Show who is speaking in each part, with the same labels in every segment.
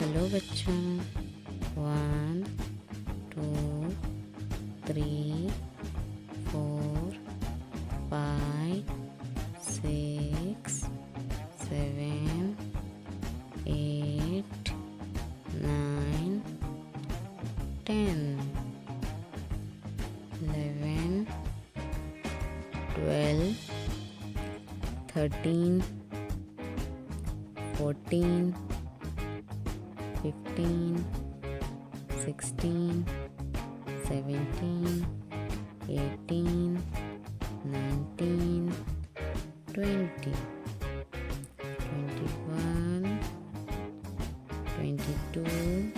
Speaker 1: hello बच्चों, 1 2 3 4 5 6 7 8 9 10 11 12 13 14 15 16 17 18 19 20 21 22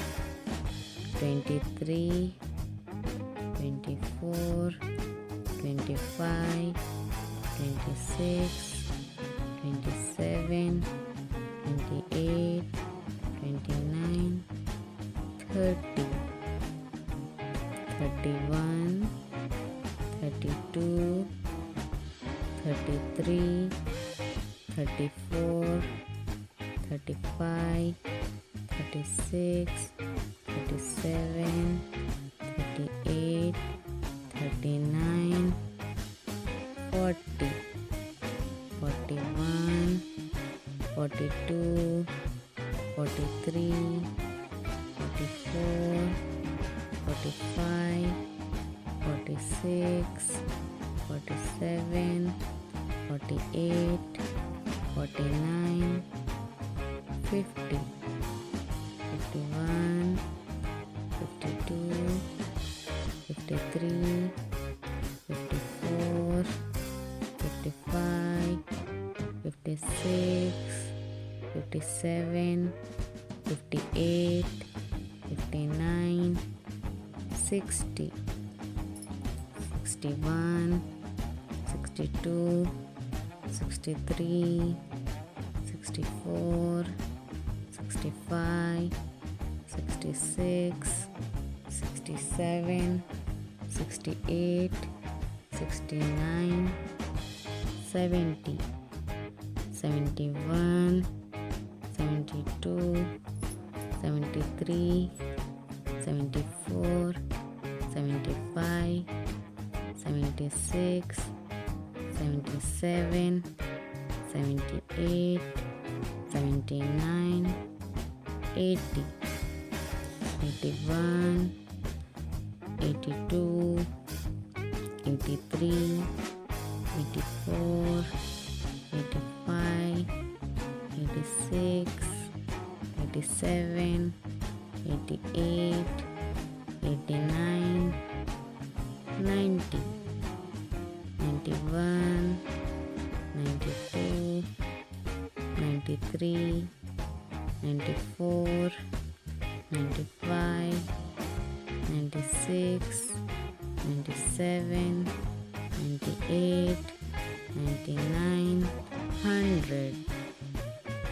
Speaker 1: 23 24 25 26 27 28 29 30 31 32 33 34 35 36 37 38 39 40 41 42 43 44 45 46 47 48 49 50 51 52 53 54 55 56 57 58 59 60 61 62 63 64 65 66 67 68 69 70 71 72 73 74 75 76 77 78 79 80 81 82 83 84 85 86 87 88 89 90 91 92 93 94 95 96 97 98 99 100